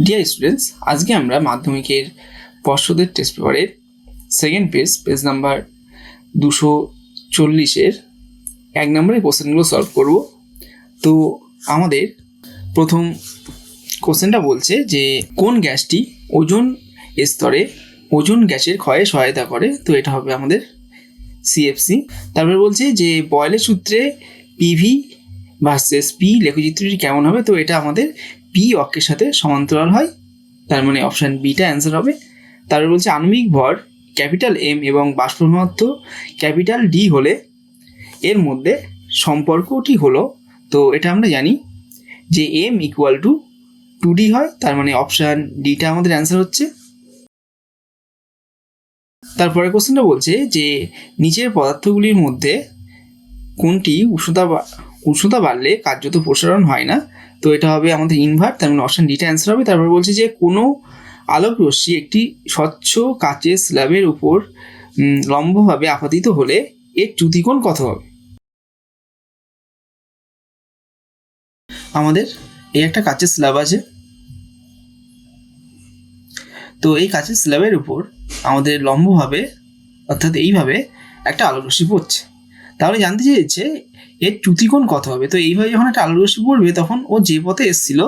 Dear students, আজকে আমরা মাধ্যমিকের পর্ষদের টেস্ট পেপারের সেকেন্ড পেজ নাম্বার 240-এর 1 নম্বরের কোশ্চেনগুলো সলভ করব। তো আমাদের প্রথম কোশ্চেনটা বলছে যে কোন গ্যাসটি ওজোন স্তরে ওজোন গ্যাসের ক্ষয়ে সহায়তা করে। তো এটা হবে আমাদের সিএফসি। তারপরে বলছে যে বয়েলের সূত্রে পিভি ভার্সেস পি লেখচিত্রটি কেমন হবে। তো এটা আমাদের পি অক্ষের সাথে সমান্তরাল হয়, তার মানে অপশান বিটা অ্যান্সার হবে। তারপর বলছে আণবিক ভর ক্যাপিটাল এম এবং বাষ্প ঘনত্ব ক্যাপিটাল ডি হলে এর মধ্যে সম্পর্কটি হলো। তো এটা আমরা জানি যে এম ইকুয়াল টু 2D হয়, তার মানে অপশান ডিটা আমাদের অ্যান্সার হচ্ছে। তারপরে কোশ্চেনটা বলছে যে নিচের পদার্থগুলির মধ্যে কোনটি উষ্ণতা বাড়লে কার্যত প্রসারণ হয় না। তো এটা হবে আমাদের ইনভার্ট, তার মানে অপশান ডিটা অ্যান্সার হবে। তারপর বলছে যে কোনো আলোক রশ্মি একটি স্বচ্ছ কাচের স্ল্যাবের উপর লম্বভাবে আপতিত হলে এর চ্যুতিকোণ কত হবে। আমাদের এই একটা কাচের স্ল্যাব আছে, তো এই কাচের স্ল্যাবের উপর আমাদের লম্বভাবে অর্থাৎ এইভাবে একটা আলোক রশ্মি পড়ছে। তাহলে জানতে চেয়েছে এর চ্যুতিকোণ কত হবে। তো এইভাবে যখন একটা আলোক রশ্মি পড়বে তখন ও যে পথে এসেছিল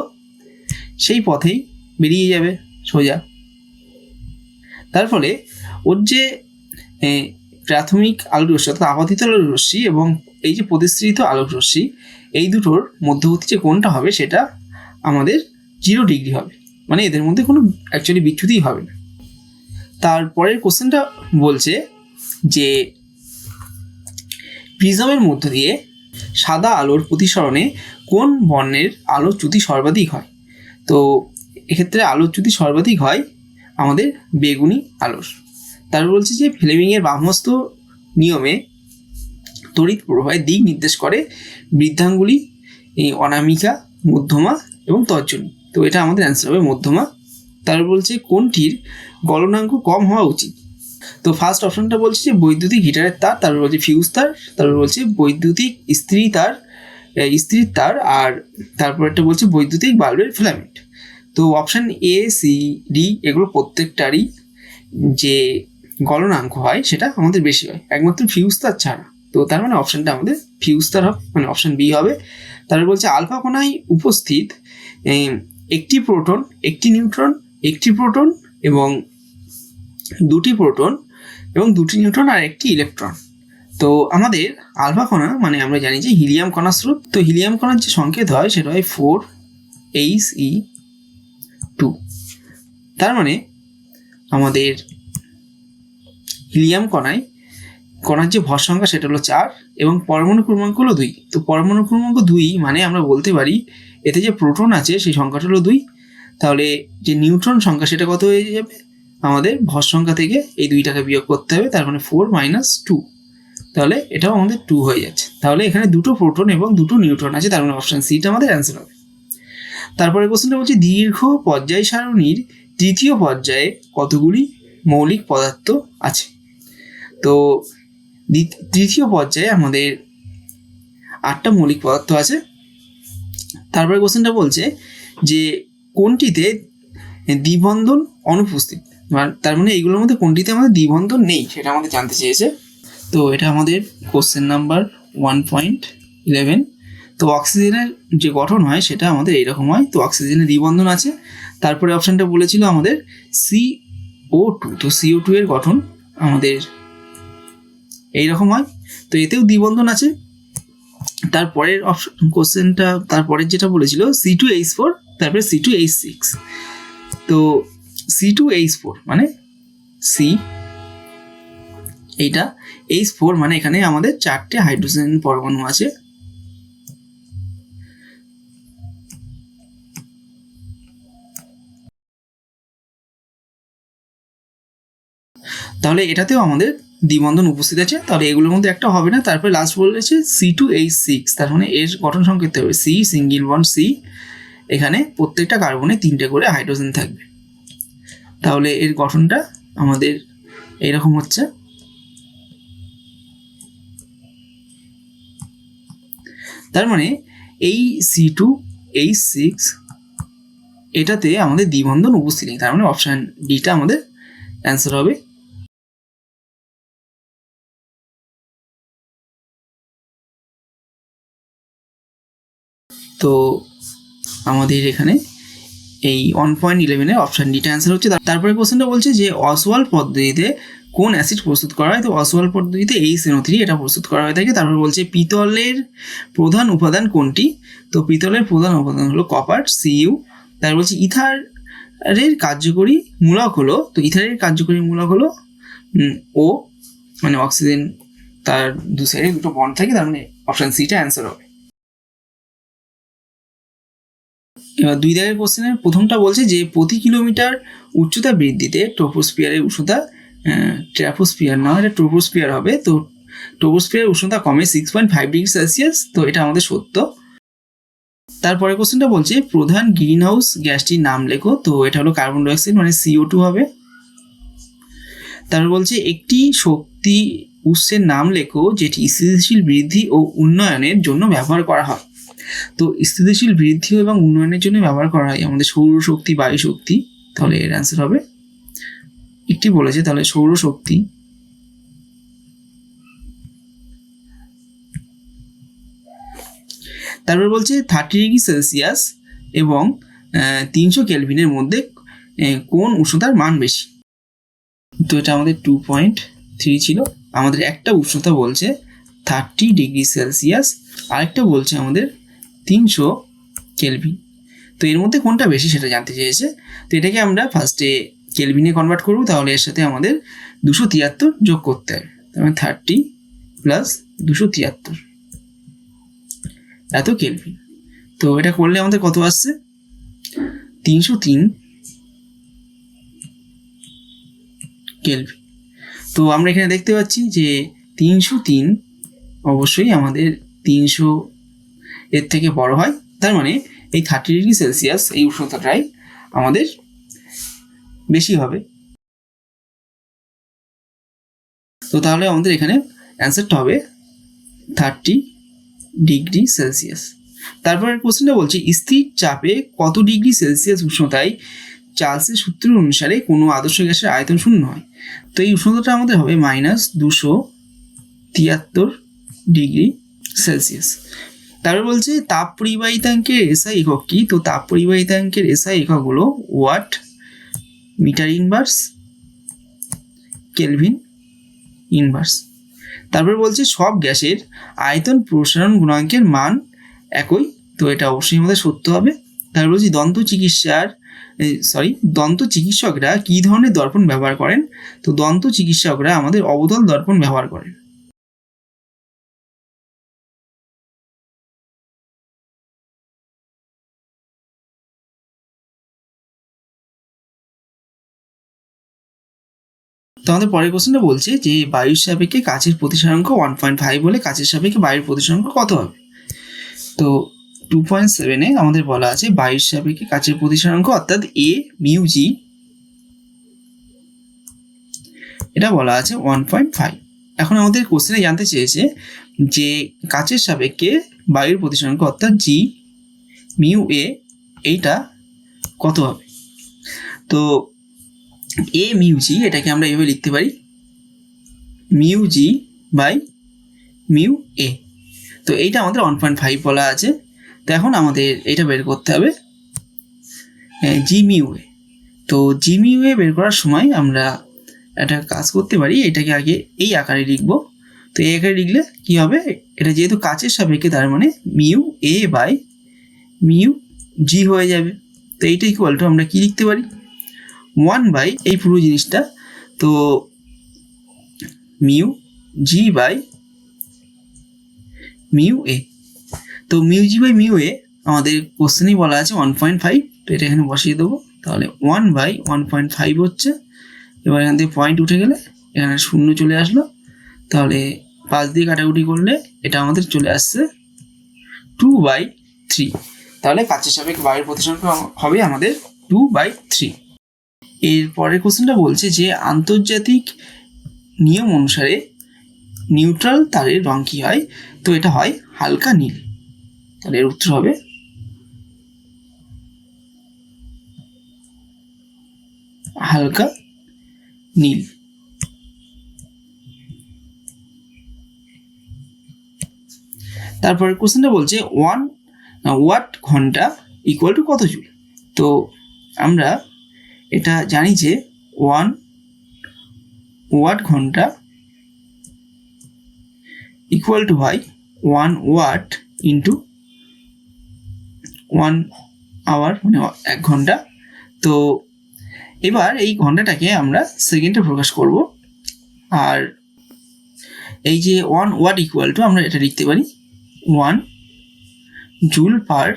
সেই পথেই বেরিয়ে যাবে সোজা। তার ফলে ওর যে প্রাথমিক আলোক রশ্মি অর্থাৎ আপতিত আলোক রশ্মি এবং এই যে প্রতিসৃত আলোক রশ্মি, এই দুটোর মধ্যবর্তী যে কোণটা হবে সেটা আমাদের 0 ডিগ্রি হবে, মানে এদের মধ্যে কোনো অ্যাকচুয়ালি বিচ্যুতিই হবে না। তারপরের কোশ্চেনটা বলছে যে প্রিজমের মধ্য দিয়ে সাদা আলোর প্রতিসরণে কোন বর্ণের আলোর চ্যুতি সর্বাধিক হয়। তো এক্ষেত্রে আলোর চ্যুতি সর্বাধিক হয় আমাদের বেগুনি আলোর। তারপর বলছে যে ফ্লেমিংয়ের বামহস্ত নিয়মে তড়িৎ প্রবাহের দিক নির্দেশ করে বৃদ্ধাঙ্গুলি, অনামিকা, মধ্যমা এবং তর্জনী। তো এটা আমাদের অ্যান্সার হবে মধ্যমা। তারপর বলছে কোনটির গলনাঙ্ক কম হওয়া উচিত। তো ফার্স্ট অপশনটা বলছে যে বৈদ্যুতিক হিটারের তার, তারপর বলছে ফিউজ তার, তারপর বলছে বৈদ্যুতিক ইস্ত্রির তার, আর তারপর একটা বলছে বৈদ্যুতিক বাল্বের ফিলামেন্ট। তো অপশান এ, সি, ডি এগুলো প্রত্যেকটারই যে গলনাঙ্ক হয় সেটা আমাদের বেশি হয়, একমাত্র ফিউজ তার ছাড়া। তো তার মানে অপশানটা আমাদের ফিউজ তার হবে, মানে অপশান বি হবে। তারপর বলছে আলফা কণায় উপস্থিত একটি প্রোটন, একটি নিউট্রন, একটি প্রোটন এবং দুটি প্রোটন এবং দুটি নিউট্রন আর একটি ইলেকট্রন। তো আমাদের আলফা কণা মানে আমরা জানি যে হিলিয়াম কণা স্রোত। তো হিলিয়াম কণার যে সংকেত হয় সেটা হয় 4He2। তার মানে আমাদের হিলিয়াম কণার যে ভর সংখ্যা সেটা হলো 4 এবং পরমাণু ক্রমাঙ্ক হলো 2। তো পরমাণু ক্রমাঙ্ক 2 মানে আমরা বলতে পারি এতে যে প্রোটন আছে সেই সংখ্যাটা হলো 2। তাহলে যে নিউট্রন সংখ্যা সেটা কত হয়ে যাবে, আমাদের ভর সংখ্যা থেকে এই 2টাকে বিয়োগ করতে হবে, তার মানে 4 - 2। তাহলে এটাও আমাদের 2 হয়ে যাচ্ছে। তাহলে এখানে দুটো প্রোটন এবং দুটো নিউট্রন আছে, তার মানে অপশান সিটা আমাদের অ্যান্সার হবে। তারপরে কোশ্চেনটা বলছে দীর্ঘ পর্যায় সারণীর তৃতীয় পর্যায়ে কতগুলি মৌলিক পদার্থ আছে। তো তৃতীয় পর্যায়ে আমাদের 8টা মৌলিক পদার্থ আছে। তারপরে কোশ্চেনটা বলছে যে কোনটিতে দ্বিবন্ধন অনুপস্থিত, তার মানে এইগুলোর মধ্যে কোনটিতে আমাদের দ্বিবন্ধন নেই সেটা আমাদের জানতে চেয়েছে। তো এটা আমাদের কোশ্চেন নাম্বার 1.11। তো অক্সিজেনের যে গঠন হয় সেটা আমাদের এইরকম হয়। তো অক্সিজেনের দ্বিবন্ধন আছে। তারপরে অপশানটা বলেছিল আমাদের CO2। তো CO2 এর গঠন আমাদের এইরকম হয়, তো এতেও দ্বিবন্ধন আছে। তারপরের কোশ্চেনটা তারপরের যেটা বলেছিল C2H4, তারপরে C2H6। তো C2H4 মানে সি, এইটা H4 মানে এখানে আমাদের 4টে হাইড্রোজেন পরমাণু আছে। তাহলে এটাতেও আমাদের দ্বিবন্ধন উপস্থিত আছে, তাহলে এগুলোর মধ্যে একটা হবে না। তারপরে লাস্ট বলেছে C2H6, তার মানে এর গঠন সংকেত হবে সি, সিঙ্গেল বন্ড সি। এখানে প্রত্যেকটা কার্বনে 3টে করে হাইড্রোজেন থাকবে। তাহলে এর গঠনটা আমাদের এইরকম হচ্ছে। তার মানে এই C2H6 এটাতে আমাদের দ্বিবন্ধন উপস্থিত নেই, তার মানে অপশান ডিটা আমাদের অ্যান্সার হবে। তো আমাদের এখানে এই 1.11 অপশান ডিটা অ্যান্সার হচ্ছে। তারপরে কোশ্চেনটা বলছে যে অসওয়াল পদ্ধতিতে কোন অ্যাসিড প্রস্তুত করা হয়? তো অসওয়াল পদ্ধতিতে HNO3 এটা প্রস্তুত করা হয়ে থাকে। তারপর বলছে পিতলের প্রধান উপাদান কোনটি? তো পিতলের প্রধান উপাদান হলো কপার, Cu। তারপর বলছে ইথারের কার্যকরী মূলক হলো, তো ইথারের কার্যকরী মূলক হলো ও, মানে অক্সিজেন তার দু সাইডে দুটো বন্ড থাকে, তার মানে অপশান সিটা অ্যান্সার হবে। এবার 2 দাগের কোশ্চেনের প্রথমটা বলছে যে প্রতি কিলোমিটার উচ্চতা বৃদ্ধিতে ট্রপোস্ফিয়ারের উষ্ণতা, ট্র্যাপোস্ফিয়ার না, এটা ট্রপোস্ফিয়ার হবে। তো ট্রপোস্ফিয়ারের উষ্ণতা কমে 6.5 ডিগ্রি সেলসিয়াস, তো এটা আমাদের সত্য। তারপরে কোশ্চেনটা বলছে প্রধান গ্রিন হাউস গ্যাসটির নাম লেখো, তো এটা হলো কার্বন ডাইঅক্সাইড, মানে CO2 হবে। তারপর বলছে একটি শক্তি উৎসের নাম লেখো যেটি স্থিতিশীল বৃদ্ধি ও উন্নয়নের জন্য ব্যবহার করা হয়। তো স্থিতিশীল বৃদ্ধি এবং উন্নয়নের জন্য ব্যবহার করা হয় আমাদের সৌরশক্তি, বায়ু শক্তি, তাহলে এর অ্যান্সার হবে একটি বলেছে, তাহলে সৌরশক্তি। তারপর বলছে 30 ডিগ্রি সেলসিয়াস এবং 300 কেলভিনের মধ্যে কোন উষ্ণতার মান বেশি? তো এটা আমাদের 2.3 ছিল। আমাদের একটা উষ্ণতা বলছে 30 ডিগ্রি সেলসিয়াস, আরেকটা বলছে আমাদের 300 কেলভিন। তো এর মধ্যে কোনটা বেশি সেটা জানতে চেয়েছে। তো এটাকে আমরা ফার্স্টে কেলভিনে কনভার্ট করব, তাহলে এর সাথে আমাদের 273 যোগ করতে হবে। তাহলে 30 প্লাস 273 এত কেলভিন। তো এটা করলে আমাদের কত আসছে? 303 কেলভিন। তো আমরা এখানে দেখতে পাচ্ছি যে 303 অবশ্যই আমাদের 300 এর থেকে বড় হয়, তার মানে এই 30 ডিগ্রি সেলসিয়াস এই উষ্ণতাটাই আমাদের বেশি হবে। তো তাহলে আমাদের এখানে অ্যান্সারটা হবে 30 ডিগ্রি সেলসিয়াস। তারপরে কোশ্চেনটা বলছি স্থির চাপে কত ডিগ্রি সেলসিয়াস উষ্ণতায় চার্লসের সূত্র অনুসারে কোনো আদর্শ গ্যাসের আয়তন শূন্য হয়? তো এই উষ্ণতাটা আমাদের হবে -273 ডিগ্রি সেলসিয়াস। তারপর বলছে তাপ পরিবাহিতাঙ্কের এসআই একক কি? তো তাপ পরিবাহিতাঙ্কের এসআই একক হলো watt, metre inverse, kelvin inverse. তারপর বলছে সব গ্যাসের আয়তন প্রসারণ গুণাঙ্কের মান একই, তো এটা অবশ্যই আমাদের সত্য হবে। তারপর বলছি দন্ত চিকিৎসকরা কী ধরনের দর্পণ ব্যবহার করেন? তো দন্ত চিকিৎসকরা আমাদের অবতল দর্পণ ব্যবহার করেন। তো আমাদের পরের কোশ্চেনটা বলছে যে বায়ুর সাপেক্ষে কাচের প্রতিসরাঙ্ক 1.5 হলে কাচের সাপেক্ষে বায়ুর প্রতিসরাঙ্ক কত হবে? তো 2.7 আমাদের বলা আছে বায়ুর সাপেক্ষে কাচের প্রতিসরাঙ্ক অর্থাৎ A মিউ জি, এটা বলা আছে 1.5। এখন আমাদের কোশ্চেনে জানতে চেয়েছে যে কাচের সাপেক্ষে বায়ুর প্রতিসরাঙ্ক অর্থাৎ জি মিউ এ এইটা কত হবে? তো এ মিউ জি এটাকে আমরা এভাবে লিখতে পারি মিউ জি বাই মিউ এ। তো এইটা আমাদের 1.5 বলা আছে। তো এখন আমাদের এটা বের করতে হবে জি মিউ এ। তো জি মিউ এ বের করার সময় আমরা একটা কাজ করতে পারি, এটাকে আগে এই আকারে লিখব। তো এই আকারে লিখলে কি হবে, এটা যেহেতু কাচের সাপেক্ষে তার মানে মিউ এ বাই মিউ জি হয়ে যাবে। তো এইটা ইকুয়াল টু আমরা কি লিখতে পারি 1 বাই এই পুরো জিনিসটা, তো মিউ জি বাই মিউ এ। তো mu G by mu E আমাদের কোশ্চেনেই বলা আছে 1.5, তো এটা এখানে বসিয়ে দেবো। তাহলে 1 বাই 1.5 হচ্ছে। এবার এখান থেকে পয়েন্ট উঠে গেলে এখানে শূন্য চলে আসলো, তাহলে 5 দিয়ে কাটাকুটি করলে এটা আমাদের চলে আসছে 2/3। তাহলে কাচের সাপেক্ষে বায়ুর প্রতিসরাঙ্ক হবে আমাদের 2/3। এর পরের কোশ্চেনটা বলছে যে আন্তর্জাতিক নিয়ম অনুসারে নিউট্রাল তারের রং কী হয়? তো এটা হয় হালকা নীল। তাহলে এর উত্তর হবে হালকা নীল। তারপরে কোশ্চেনটা বলছে 1 ওয়াট ঘন্টা ইকুয়াল টু কত জুল। তো আমরা এটা জানি যে 1 ওয়াট ঘন্টা ইকুয়াল টু হয় 1 ওয়াট ইন্টু 1 আওয়ার, মানে 1 ঘন্টা। তো এবার এই ঘন্টাটাকে আমরা সেকেন্ডে প্রকাশ করব, আর এই যে 1 ওয়াট ইকুয়াল টু আমরা এটা লিখতে পারি 1 জুল পার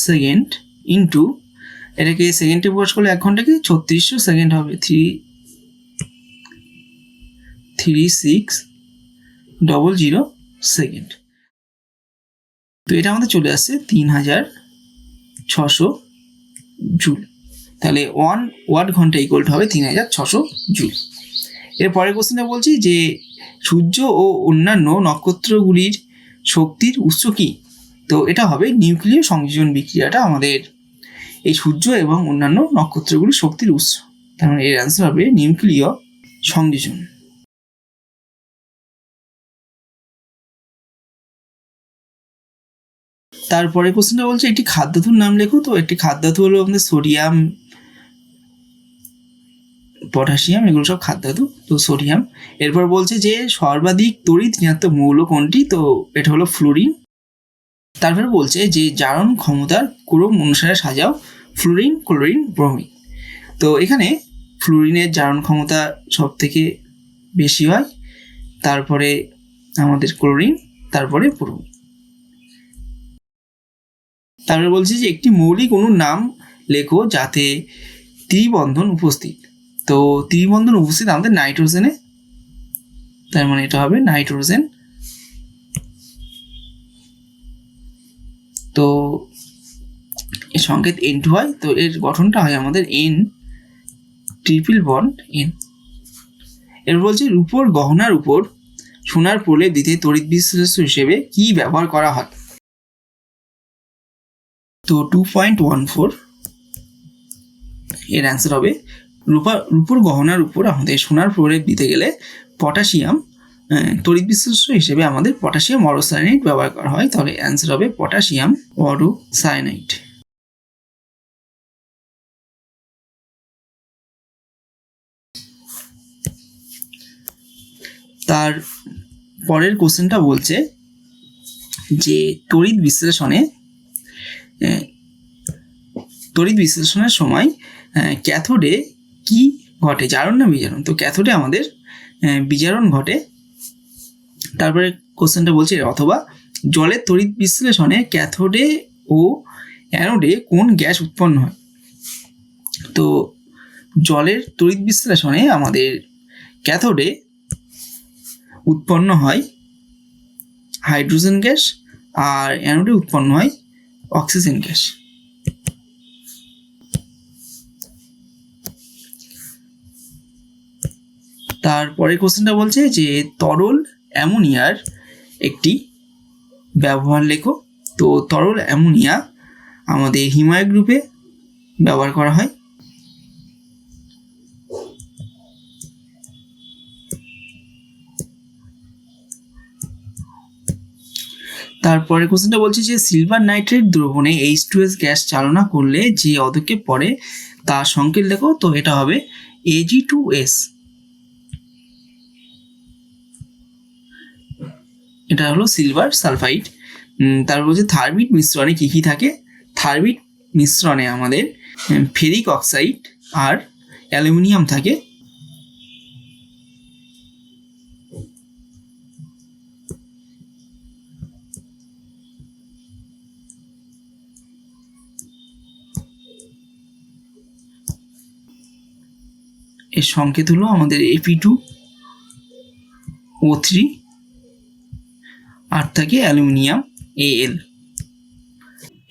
সেকেন্ড ইন্টু, এটাকে সেকেন্ডে প্রকাশ করলে 1 ঘন্টাকে 3600 সেকেন্ড হবে, 33600 সেকেন্ড। তো এটা আমাদের চলে আসছে 3600 জুল। তাহলে 1 ওয়াট ঘন্টা ইকুয়াল টু হবে 3600 জুল। এর পরের কোশ্চেনটা বলছি যে সূর্য ও অন্যান্য নক্ষত্রগুলির শক্তির উৎস কি। তো এটা হবে নিউক্লিয় সংযোজন বিক্রিয়াটা আমাদের এই সূর্য এবং অন্যান্য নক্ষত্রগুলির শক্তির উৎস। তার মানে এর অ্যান্সার হবে নিউক্লিয় সংযোজন। তারপরে কোশ্চেনটা বলছে একটি খাদ্যধাতুর নাম লেখো। তো একটি খাদ্যধাতু হলো আমাদের সোডিয়াম, পটাশিয়াম, এগুলো সব খাদ্যধাতু। তো সোডিয়াম। এরপর বলছে যে সর্বাধিক তড়িৎ ঋণাত্মক মৌল কোনটি। তো এটা হলো ফ্লোরিন। তারপরে বলছে যে জারণ ক্ষমতার ক্রম অনুসারে সাজাও ফ্লোরিন, ক্লোরিন, ব্রোমিন। তো এখানে ফ্লোরিনের জারণ ক্ষমতা সব থেকে বেশি হয়, তারপরে আমাদের ক্লোরিন, তারপরে ব্রোমিন। তারপরে বলছে যে একটি মৌলিক অণুর নাম লেখো যাতে ত্রিবন্ধন উপস্থিত। তো ত্রিবন্ধন উপস্থিত আমাদের নাইট্রোজেনে, তার মানে এটা হবে নাইট্রোজেন। তো এর সংকেত N2 হয়। তো এর গঠনটা হয় আমাদের N ট্রিপল বন্ড N। এর বলছে রূপোর গহনার উপর সোনার প্রলেপ দিতে তড়িৎ বিশ্লেষ্য হিসেবে কি ব্যবহার করা হয়। তো 2.14 এর অ্যান্সার হবে রূপোর গহনার উপর আমাদের সোনার প্রলেপ দিতে গেলে পটাশিয়াম তড়িৎ বিশ্লেষ্য হিসেবে আমাদের পটাশিয়াম অরোসায়ানাইড ব্যবহার করা হয়। তাহলে অ্যান্সার হবে পটাশিয়াম অরোসায়ানাইড। তার পরের কোশ্চেনটা বলছে যে তড়িৎ বিশ্লেষণের সময় ক্যাথোডে কি ঘটে, জারণ না বিজারণ। তো ক্যাথোডে আমাদের বিজারণ ঘটে। তারপরে কোশ্চেনটা বলছে অথবা জলের তড়িৎ বিশ্লেষণে ক্যাথোডে ও অ্যানোডে কোন গ্যাস উৎপন্ন হয়। তো জলের তড়িৎ বিশ্লেষণে আমাদের ক্যাথোডে উৎপন্ন হয় হাইড্রোজেন গ্যাস, আর অ্যানোডে উৎপন্ন হয় অক্সিজেন গ্যাস। তারপরে কোশ্চেনটা বলছে যে তরল অ্যামোনিয়ার একটি ব্যবহার লেখো। তো তরল অ্যামোনিয়া আমাদের হিমায়ক গ্রুপে ব্যবহার করা হয়। তারপরে কোশ্চেনটা বলছে যে সিলভার নাইট্রেট দ্রবণে H2S গ্যাস চালনা করলে যে অদক্ষেপ পড়ে তার সংকেত লেখো। তো এটা হবে Ag2S। এটা হলো সিলভার সালফাইড। তারপর বলছে থার্মিট মিশ্রণে কী কী থাকে। থার্মিট মিশ্রণে আমাদের ফেরিক অক্সাইড আর অ্যালুমিনিয়াম থাকে। এর সংকেত হলো আমাদের Fe2O3 আর থাকে অ্যালুমিনিয়াম Al।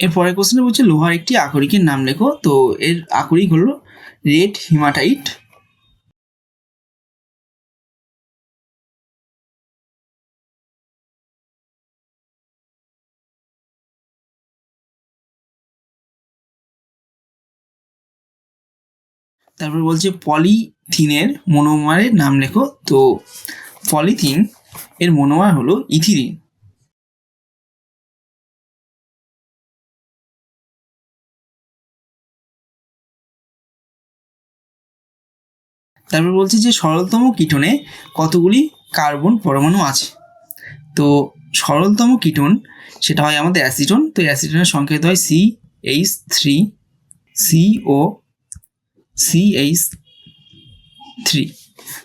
এরপরে কোশ্চেনে বলছে লোহার একটি আকরিকের নাম লেখো। তো এর আকরিক হলো রেড হিমাটাইট। তারপর বলছে পলিথিনের মনোমারের নাম লেখো। তো পলিথিন এর মনোমার হলো ইথিলিন। তারপর বলছে যে সরলতম কিটোনে কতগুলি কার্বন পরমাণু আছে। তো সরলতম কিটোন সেটা হয় আমাদের অ্যাসিটোন। তো অ্যাসিটোনের সংকেত হয় CH3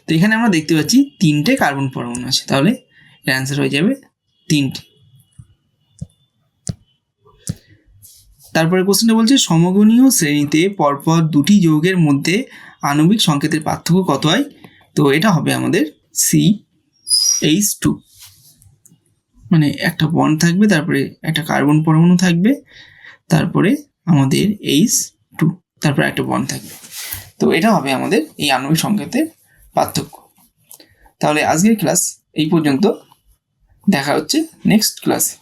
তো এখানে আমরা দেখতে পাচ্ছি 3টে কার্বন পরমাণু আছে, তাহলে এর অ্যান্সার হয়ে যাবে 3টে। তারপরে কোশ্চেনটা বলছে সমগণীয় শ্রেণীতে পরপর দুটি যৌগের মধ্যে আণবিক সংকেতের পার্থক্য কত হয়। তো এটা হবে আমাদের CH2, মানে একটা বন্ড থাকবে, তারপরে একটা কার্বন পরমাণু থাকবে, তারপরে আমাদের H2, তারপরে একটা বন্ড থাকবে। তো এটা হবে আমাদের এই আণবিক সংকেতের পার্থক্য। তাহলে আজকের ক্লাস এই পর্যন্ত, দেখা হচ্ছে নেক্সট ক্লাসে।